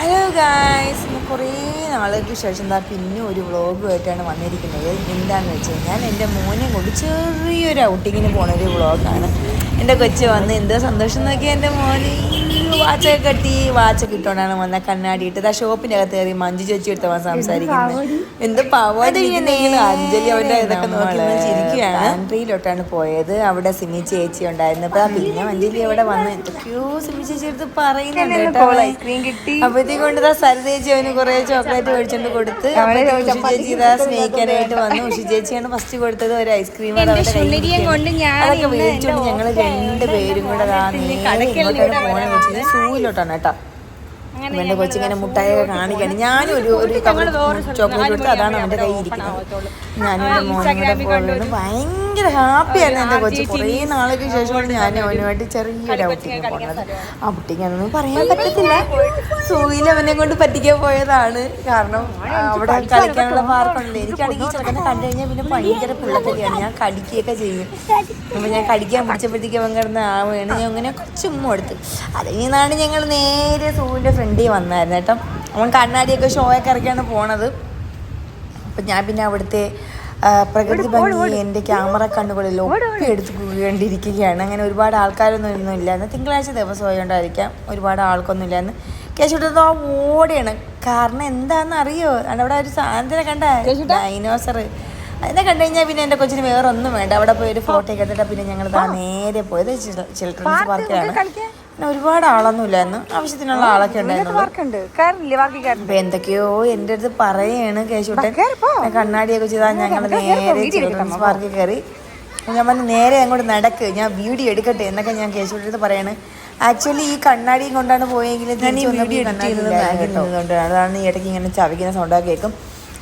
Hello guys, കുറേ നാളുകൾക്ക് ശേഷം പിന്നെ ഒരു വ്ളോഗുമായിട്ടാണ് വന്നിരിക്കുന്നത്. എന്താണെന്ന് വെച്ച് കഴിഞ്ഞാൽ എൻ്റെ മോനെ കൊണ്ട് ചെറിയൊരു ഔട്ടിങ്ങിന് പോണൊരു വ്ളോഗാണ്. എൻ്റെ കൊച്ചു വന്ന് എന്തോ സന്തോഷം നോക്കിയാൽ എൻ്റെ മോന് വാച്ചൊക്കെ ഇട്ടുകൊണ്ടാണ് വന്ന കണ്ണാടി ഇട്ടത്. ആ ഷോപ്പിൻ്റെ അകത്ത് കയറി മഞ്ജു ചേച്ചി എടുത്തവൻ സംസാരിക്കുന്നത് എന്ത് പവനെങ്കിലും അഞ്ജലി അവൻ്റെ ഇതൊക്കെ നോക്കി ചിരിക്കുകയാണ്. പാൻട്രിയിലോട്ടാണ് പോയത്. അവിടെ സിമി ചേച്ചി ഉണ്ടായിരുന്നു. പിന്നെ അഞ്ജലി അവിടെ വന്ന് എന്തൊക്കെയോ സിമി ചേച്ചി എടുത്ത് പറയുന്നുണ്ട് കേട്ടോ. ഐസ്ക്രീം കിട്ടി. അപ്പോഴത്തേക്ക് കൊണ്ട് സരിത ചേച്ചി അവന് കുറേ ചോക്ലേറ്റ് മേടിച്ചോണ്ട് കൊടുത്ത് ഉഷി ചേച്ചി ഇതാ സ്നേഹിക്കാനായിട്ട് വന്നു. ഉഷി ചേച്ചിയാണ് ഫസ്റ്റ് കൊടുത്തത് ഒരു ഐസ്ക്രീം. അതൊക്കെ മേടിച്ചോണ്ട് ഞങ്ങൾ രണ്ടുപേരും കൂടെ ഇങ്ങോട്ടാണ് ഫോണെ വെച്ചത്. സൂയിലോട്ടാണ് കേട്ടോ. അവൻ്റെ കൊച്ചിങ്ങനെ മുട്ടായൊക്കെ കാണിക്കാണ്. ഞാനും ഒരു ചോക്ലേറ്റ് കൊടുത്ത് അതാണ് അവൻ്റെ കയ്യിൽ ഇരിക്കുന്നത്. ഞാനും എൻ്റെ മോനും കൂടെ പോകുന്നത് ഭയങ്കര ഹാപ്പിയായിരുന്നു. എൻ്റെ കൊച്ച് കുറേ നാളുകൾക്ക് ശേഷമാണ് ഞാൻ അവനുമായിട്ട് ചെറിയൊരു ഔട്ടിങ് പോകുന്നത്. ഔട്ടിങ്ങൊന്നും പറയാൻ പറ്റത്തില്ല. സൂയിൽ അവനെ കൊണ്ട് പറ്റിക്കാൻ പോയതാണ്. കാരണം അവിടെ കളിക്കാനുള്ള പാർക്കുണ്ടല്ലോ. എനിക്കാണെങ്കിൽ ചെറുക്കനെ കണ്ടു കഴിഞ്ഞാൽ പിന്നെ ഭയങ്കര പിള്ളത്തരിയാണ്. ഞാൻ കടിക്കുകയൊക്കെ ചെയ്യും. അപ്പോൾ ഞാൻ കടിക്കാൻ പിടിച്ചപ്പോഴത്തേക്ക് അവൻ കിടന്ന് ആവുകയാണ്. ഞാൻ അങ്ങനെ ചുമ്മാ എടുത്ത് അതിൽ നിന്നാണ് ഞങ്ങൾ നേരെ സൂവിൻ്റെ ഫ്രണ്ടിൽ വന്നായിരുന്നു കേട്ടോ. അവൻ കണ്ണാടിയൊക്കെ ഷോയൊക്കെ ഇറക്കിയാണ് പോണത്. അപ്പം ഞാൻ പിന്നെ അവിടുത്തെ പ്രകൃതി ഭംഗി എൻ്റെ ക്യാമറ കണ്ണുകളിൽ ഒപ്പി എടുത്ത് കണ്ടിരിക്കുകയാണ്. അങ്ങനെ ഒരുപാട് ആൾക്കാരൊന്നും ഇല്ലായിരുന്നു. തിങ്കളാഴ്ച ദിവസം ആയതുകൊണ്ടായിരിക്കാം ഒരുപാട് ആൾക്കൊന്നും ഇല്ലായിരുന്നു. കേശുട്ടത്തോ ഓടിയാണ്. കാരണം എന്താണെന്ന് അറിയോ? അവിടെ ഒരു സാധനത്തിനെ കണ്ട ഡൈനോസർ. അതിനെ കണ്ടു കഴിഞ്ഞാൽ പിന്നെ എൻ്റെ കൊച്ചിന് വേറെ ഒന്നും വേണ്ട. അവിടെ പോയി ഒരു ഫോട്ടോ ഒക്കെ എടുത്തിട്ട് പിന്നെ ഞങ്ങൾ നേരെ പോയത് ചിൽഡ്രൻസ് പാർക്കിലാണ്. പിന്നെ ഒരുപാട് ആളൊന്നും ഇല്ലായിരുന്നു. ആവശ്യത്തിനുള്ള ആളൊക്കെ ഉണ്ടായിരുന്നു. അപ്പൊ എന്തൊക്കെയോ എൻ്റെ അടുത്ത് പറയാണ് കേശുട്ടൻ. കണ്ണാടിയൊക്കെ ചെയ്താൽ ഞങ്ങൾ നേരെ ചിൽഡ്രൻസ് പാർക്കിൽ കയറി. ഞാൻ പറഞ്ഞു നേരെ അങ്ങോട്ട് നടക്ക്, ഞാൻ വീഡിയോ എടുക്കട്ടെ എന്നൊക്കെ ഞാൻ കേശുവിൻ്റെ അടുത്ത് പറയാണ്. ആക്ച്വലി ഈ കണ്ണാടിയും കൊണ്ടാണ് പോയെങ്കിലും ഞാൻ ഈ വീഡിയോ എഡിറ്റ് ചെയ്യുന്നത് ബാഗിൽ അതാണ് ഈ ഇടയ്ക്ക് ഇങ്ങനെ ചവിക്കുന്ന സൗണ്ടൊക്കെ കേൾക്കും.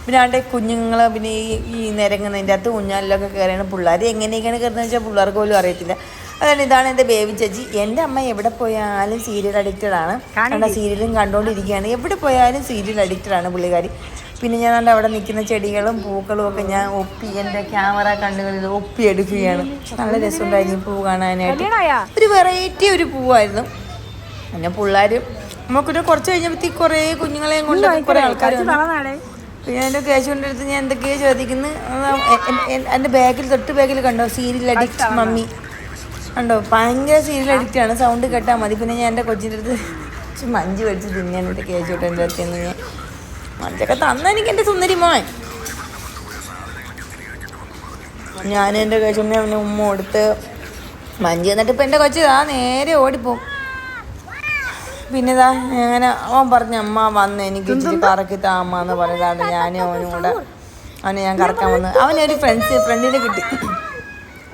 പിന്നെ ആണ്ടെ കുഞ്ഞുങ്ങൾ പിന്നെ ഈ നിരങ്ങുന്നതിൻ്റെ അകത്ത് ഊഞ്ഞാലിലൊക്കെ കയറിയാണ്. പിള്ളേർ എങ്ങനെയൊക്കെയാണ് കയറുന്നത് വെച്ചാൽ പിള്ളേർക്ക് പോലും അറിയത്തില്ല. അതാണ് ഇതാണ് എൻ്റെ ബേബി ചേച്ചി. എൻ്റെ അമ്മ എവിടെ പോയാലും സീരിയൽ അഡിക്റ്റഡ് ആണ്. കണ്ട സീരിയലും കണ്ടുകൊണ്ടിരിക്കുകയാണ്. എവിടെ പോയാലും സീരിയൽ അഡിക്റ്റഡ് ആണ് പുള്ളിക്കാരി. പിന്നെ ഞാൻ അവിടെ നിൽക്കുന്ന ചെടികളും പൂക്കളും ഒക്കെ ഞാൻ എൻ്റെ ക്യാമറ കണ്ണുകളിൽ എടുക്കുകയാണ്. നല്ല രസമുണ്ടായിരുന്നു പൂ കാണാനായിട്ട്. ഒരു വെറൈറ്റി ഒരു പൂവായിരുന്നു. പിന്നെ പിള്ളേർ നമുക്കൊരു കുറച്ച് കഴിഞ്ഞപ്പോഴത്തേക്ക് കുറേ കുഞ്ഞുങ്ങളെയും കൊണ്ട് കുറേ ആൾക്കാർ. പിന്നെ എൻ്റെ കേശുവിൻ്റെ അടുത്ത് ഞാൻ എന്തൊക്കെയോ ചോദിക്കുന്നു. എൻ്റെ ബാഗിൽ തൊട്ട് ബാഗിൽ കണ്ടോ സീരിയൽ അഡിക്റ്റ് മമ്മി കണ്ടോ. ഭയങ്കര സീരിയൽ അഡിക്റ്റാണ്. സൗണ്ട് കേട്ടാൽ മതി. പിന്നെ ഞാൻ എൻ്റെ കൊച്ചിൻ്റെ അടുത്ത് മഞ്ച് മേടിച്ച് തിന്നാൻ എൻ്റെ കേശുവിട്ടൻ്റെ അടുത്ത് നിന്ന് ഞാൻ മഞ്ചൊക്കെ തന്ന എനിക്ക് എൻ്റെ സുന്ദരി മോൻ. ഞാൻ എൻ്റെ കേശുവിനെ അവന് ഉമ്മ കൊടുത്ത് മഞ്ച് തന്നിട്ട് ഇപ്പം എൻ്റെ കൊച്ച് നേരെ ഓടിപ്പോവും. പിന്നെ ഇതാ അങ്ങനെ അവൻ പറഞ്ഞ അമ്മ വന്ന് എനിക്ക് ഇച്ചിരി കറക്കി താമ്മ എന്ന് പറഞ്ഞതാണ്. ഞാനും അവനും കൂടെ ഞാൻ കറക്കാൻ വന്ന്. അവനൊരു ഫ്രണ്ടിനെ കിട്ടി.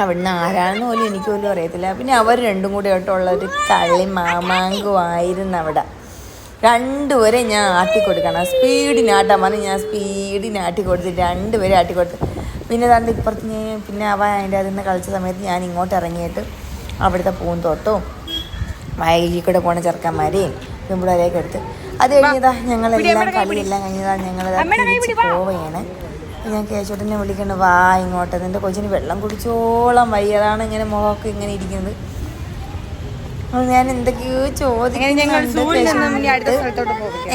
അവിടുന്ന് ആരാണെന്ന് പോലും എനിക്ക് പോലും അറിയത്തില്ല. പിന്നെ അവർ രണ്ടും കൂടെ ആയിട്ടുള്ളൊരു കളി മാമാങ്കമായിരുന്നു അവിടെ. രണ്ടുപേരെ ഞാൻ ആട്ടിക്കൊടുക്കണം. സ്പീഡിനാട്ടാൻ പറഞ്ഞ് ഞാൻ സ്പീഡിനാട്ടി കൊടുത്തിട്ട് രണ്ടുപേരെ ആട്ടിക്കൊടുത്ത്. പിന്നെ അതാണ്ട് ഇപ്പുറത്ത് പിന്നെ അവൻ അതിൻ്റെ അതിൽ നിന്ന് കളിച്ച സമയത്ത് ഞാൻ ഇങ്ങോട്ട് ഇറങ്ങിയിട്ട് അവിടുത്തെ പൂന്തോട്ടവും വയലിൽ കൂടെ പോണ ചെറുക്കന്മാരെയും പെമ്പിളരെയൊക്കെ എടുത്ത് അത് കഴിഞ്ഞതാ ഞങ്ങളെല്ലാം കളിയെല്ലാം കഴിഞ്ഞതാ ഞങ്ങളിതാ പോവുകയാണ്. ഞാൻ കേശോട്ടനെ വിളിക്കണ്ട വാ ഇങ്ങോട്ട്. എൻ്റെ കൊച്ചിന് വെള്ളം കുടിച്ചോളം വയ്യതാണ്. ഇങ്ങനെ മുഖമൊക്കെ ഇങ്ങനെ ഇരിക്കുന്നത്. ഞാൻ എന്തൊക്കെയോ ചോദിക്കുന്നുണ്ട്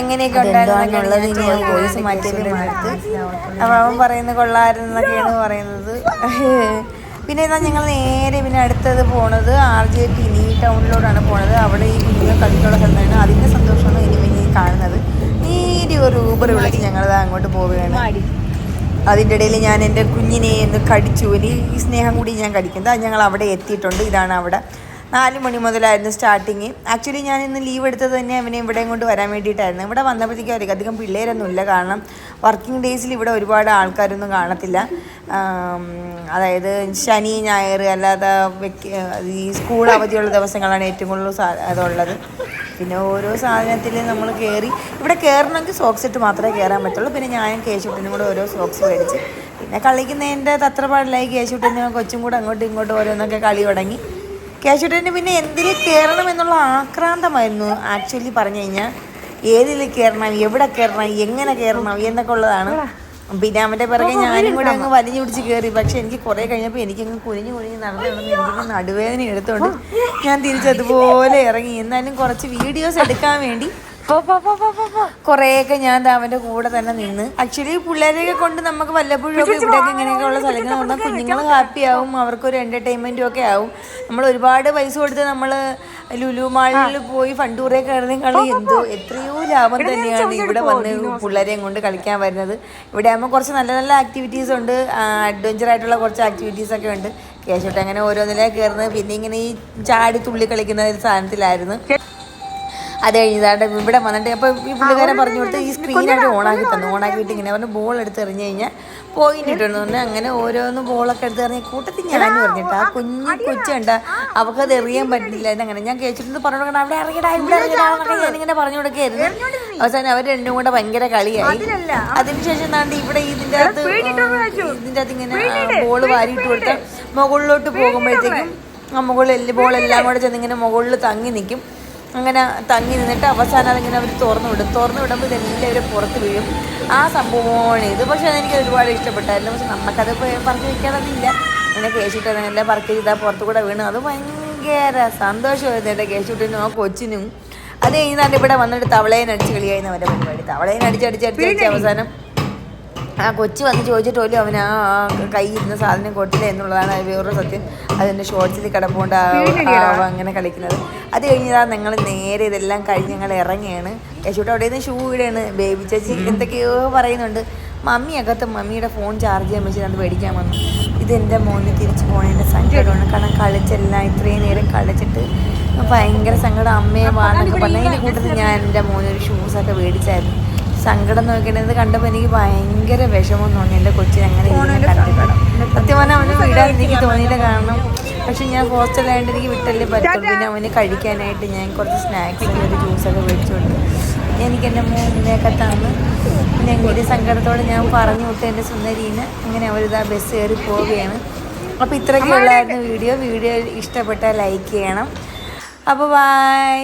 എങ്ങനെയൊക്കെ ഉണ്ടായിരുന്നുള്ളത്. ഇനി ഞാൻ വോയിസ് മാറ്റിയതിനടുത്ത് അപ്പം അവൻ പറയുന്നത് കൊള്ളായിരുന്നൊക്കെയാണ് പറയുന്നത്. പിന്നെ ഇതാ ഞങ്ങൾ നേരെ പിന്നെ അടുത്തത് പോണത് RJ ടിനി ടൗണിലോട്ടാണ് പോണത്. അവിടെ ഈ കുഞ്ഞുങ്ങൾ കളിക്കുള്ള സ്ഥലത്താണ്. അതിൻ്റെ സന്തോഷമാണ് ഇനി കാണുന്നത്. നേരെ ഒരു ഊബർ വിളിച്ച് ഞങ്ങളിത് അങ്ങോട്ട് പോവുകയാണ്. അതിൻ്റെ ഇടയിൽ ഞാൻ എൻ്റെ കുഞ്ഞിനെ ഒന്ന് കടിച്ചു. ഈ സ്നേഹം കൂടി ഞാൻ കടിക്കുന്നത്. ഞങ്ങൾ അവിടെ എത്തിയിട്ടുണ്ട്. ഇതാണ് അവിടെ. 4 മണി മുതലായിരുന്നു സ്റ്റാർട്ടിങ്. ആക്ച്വലി ഞാൻ ഇന്ന് ലീവ് എടുത്തത് തന്നെ അവനെ ഇവിടെ കൊണ്ട് വരാൻ വേണ്ടിയിട്ടായിരുന്നു. ഇവിടെ വന്നപ്പോഴത്തേക്കും അധികം പിള്ളേരൊന്നുമില്ല. കാരണം വർക്കിംഗ് ഡേയ്സിൽ ഇവിടെ ഒരുപാട് ആൾക്കാരൊന്നും കാണത്തില്ല. അതായത് ശനി ഞായർ അല്ലാതെ ഈ സ്കൂൾ അവധിയുള്ള ദിവസങ്ങളാണ് ഏറ്റവും കൂടുതൽ അതുള്ളത്. പിന്നെ ഓരോ സാധനത്തിൽ നമ്മൾ ഇവിടെ കയറണമെങ്കിൽ സോക്സ് ഇട്ട് മാത്രമേ കയറാൻ പറ്റുള്ളൂ. പിന്നെ ഞാനും കേശുട്ടനും കൂടെ ഓരോ സോക്സ് മേടിച്ച് പിന്നെ കളിക്കുന്നതിൻ്റെ തത്രപ്പാടിലായി കേശുട്ടനും കൊച്ചും കൂടെ അങ്ങോട്ടും ഇങ്ങോട്ടും ഓരോന്നൊക്കെ കളി തുടങ്ങി. കേശുട്ടന് പിന്നെ എന്തിൽ കയറണം എന്നുള്ള ആക്രാന്തമായിരുന്നു. ആക്ച്വലി പറഞ്ഞു കഴിഞ്ഞാൽ ഏതിൽ കയറണം, എവിടെ കയറണം, എങ്ങനെ കയറണം എന്നൊക്കെ ഉള്ളതാണ്. പിന്നെ അവൻ്റെ പിറകെ ഞാനും കൂടെ അങ്ങ് വലിഞ്ഞു പിടിച്ച് കയറി. പക്ഷെ എനിക്ക് കുറേ കഴിഞ്ഞപ്പോൾ എനിക്കങ്ങ് കുനിഞ്ഞ് നടന്ന് എനിക്കങ്ങ് നടുവേദന എടുത്തുകൊണ്ട് ഞാൻ തിരിച്ചതുപോലെ ഇറങ്ങി. എന്നാലും കുറച്ച് വീഡിയോസ് എടുക്കാൻ വേണ്ടി കുറേയൊക്കെ ഞാൻ അവൻ്റെ കൂടെ തന്നെ നിന്ന്. ആക്ച്വലി പിള്ളേരെയൊക്കെ കൊണ്ട് നമുക്ക് വല്ലപ്പോഴും ഒക്കെ ഇവിടെയൊക്കെ ഇങ്ങനെയൊക്കെയുള്ള സ്ഥലങ്ങൾ വന്നാൽ കുഞ്ഞുങ്ങൾ ഹാപ്പി ആവും, അവർക്കൊരു എൻ്റർടൈൻമെൻറ്റും ഒക്കെ ആവും. നമ്മൾ ഒരുപാട് പൈസ കൊടുത്ത് നമ്മൾ ലുലു മാളിൽ പോയി ഫണ്ടൂറെ കയറുന്നേക്കാളും എത്രയോ ലാഭം തന്നെയാണ് ഇവിടെ വന്ന് പിള്ളേരെയും കൊണ്ട് കളിക്കാൻ വരുന്നത്. ഇവിടെ ആകുമ്പോൾ കുറച്ച് നല്ല നല്ല ആക്ടിവിറ്റീസ് ഉണ്ട്, അഡ്വഞ്ചറായിട്ടുള്ള കുറച്ച് ആക്ടിവിറ്റീസൊക്കെ ഉണ്ട്. കേശോട്ട് അങ്ങനെ ഓരോന്നിലേ കയറുന്നത്. പിന്നെ ഇങ്ങനെ ഈ ചാടി തുള്ളി കളിക്കുന്ന ഒരു സാധനത്തിലായിരുന്നു. അത് കഴിഞ്ഞാണ്ട് ഇവിടെ വന്നിട്ട് അപ്പോൾ ഈ പുള്ളിക്കാരൻ പറഞ്ഞു കൊടുത്ത് ഈ സ്ക്രീനായിട്ട് ഓണാക്കി തന്നു. ഓണാക്കിയിട്ട് ഇങ്ങനെ പറഞ്ഞ് ബോൾ എടുത്ത് എറിഞ്ഞ് കഴിഞ്ഞാൽ പോയിന്റ് ഇട്ടെന്ന് പറഞ്ഞാൽ അങ്ങനെ ഓരോന്ന് ബോളൊക്കെ എടുത്ത് എറിഞ്ഞ കൂട്ടത്തിൽ ഞാൻ പറഞ്ഞിട്ട് ആ കൊച്ചുണ്ട അവൾക്കത് എറിയാൻ പറ്റില്ല. അങ്ങനെ ഞാൻ കേട്ടിട്ട് പറഞ്ഞു കൊടുക്കണം, അവിടെ ഇറങ്ങിടാ ഇവിടെ ഇറങ്ങിടാന്നൊക്കെ ഞാനിങ്ങനെ പറഞ്ഞു കൊടുക്കായിരുന്നു. അവസാനം അവർ രണ്ടും കൂടെ ഭയങ്കര കളിയായി. അതിനുശേഷം എന്താണ്ട് ഇവിടെ ഇതിൻ്റെ അകത്ത് ഇങ്ങനെ ബോൾ വാരിയിട്ട് കൊടുത്താൽ മുകളിലോട്ട് പോകുമ്പോഴത്തേക്കും ആ ബോളെല്ലാം കൂടെ ചെന്നിങ്ങനെ മുകളിൽ തങ്ങി നിൽക്കും. അങ്ങനെ തങ്ങി നിന്നിട്ട് അവസാനം അതിങ്ങനെ അവർ തുറന്നു വിടുമ്പോൾ ഇതെല്ലാവരും പുറത്ത് വീഴും. ആ സംഭവമാണ് ഇത്. പക്ഷേ അതെനിക്ക് ഒരുപാട് ഇഷ്ടപ്പെട്ടായിരുന്നു. പക്ഷെ നമുക്കത് പറക്കി വയ്ക്കാനൊന്നുമില്ല. അങ്ങനെ കേശുട്ടനെല്ലാം പറക്കി ചെയ്താൽ പുറത്തു കൂടെ വീണു. അത് ഭയങ്കര സന്തോഷമായിരുന്നു എൻ്റെ കേശുട്ടിനും ആ കൊച്ചിനും. അത് കഴിഞ്ഞാൽ ഇവിടെ വന്നിട്ട് തവളേനടിച്ച് കളിയായിരുന്നു അവൻ്റെ പരിപാടി. തവളേനടിച്ചടിച്ചടിച്ചടിച്ച് അവസാനം ആ കൊച്ചു വന്ന് ചോദിച്ചിട്ട് പോലും അവൻ ആ കയ്യിരുന്ന സാധനം കൊട്ടില്ല എന്നുള്ളതാണ് വേറൊരു സത്യം. അതിൻ്റെ ഷോർട്സിൽ കിടപ്പുകൊണ്ട് അങ്ങനെ കളിക്കുന്നത്. അത് കഴിഞ്ഞാൽ ഞങ്ങൾ നേരെ ഇതെല്ലാം കഴിഞ്ഞ് ഞങ്ങൾ ഇറങ്ങിയാണ്. യശൂട്ട് അവിടെ നിന്ന് ഷൂ ഇടുകയാണ്. ബേബി ചേച്ചി എന്തൊക്കെയോ പറയുന്നുണ്ട്. മമ്മിയകത്ത് മമ്മിയുടെ ഫോൺ ചാർജ് ചെയ്യാൻ വെച്ചിട്ട് അത് മേടിക്കാൻ വന്നു. ഇതെൻ്റെ മോന് തിരിച്ചു പോകണതിൻ്റെ സങ്കടമാണ്. കാരണം കളിച്ചെല്ലാം ഇത്രയും നേരം കളിച്ചിട്ട് ഭയങ്കര സങ്കടം. അമ്മയെ വാന്നൊക്കെ പറഞ്ഞാൽ അതിൻ്റെ കൂട്ടത്തിൽ ഞാൻ എൻ്റെ മോനൊരു ഷൂസൊക്കെ മേടിച്ചായിരുന്നു. സങ്കടം നോക്കണത് കണ്ടപ്പോൾ എനിക്ക് ഭയങ്കര വിഷമം തോന്നി. എൻ്റെ കൊച്ചിനെ അങ്ങനെ കണ്ടിട്ടുണ്ട്. സത്യം പറഞ്ഞാൽ അവന് വിടാൻ എനിക്ക് തോന്നിയില്ല. കാരണം പക്ഷെ ഞാൻ ഹോസ്റ്റലായതുകൊണ്ട് എനിക്ക് വിട്ടല്ലേ പറ്റുള്ളൂ. പിന്നെ അവന് കഴിക്കാനായിട്ട് ഞാൻ കുറച്ച് സ്നാക്സും ഒരു ജ്യൂസൊക്കെ മേടിച്ചുകൊണ്ട് എനിക്ക് എൻ്റെ മോനെയൊക്കെ തന്ന് പിന്നെ ഒരു സങ്കടത്തോടെ ഞാൻ പറഞ്ഞു വിട്ടു എൻ്റെ സുന്ദരീനെ. അങ്ങനെ അവരിതാ ബസ് കയറി പോവുകയാണ്. അപ്പോൾ ഇത്രയൊക്കെ ഉള്ളായിരുന്നു വീഡിയോ. ഇഷ്ടപ്പെട്ടാൽ ലൈക്ക് ചെയ്യണം. അപ്പോൾ ബൈ.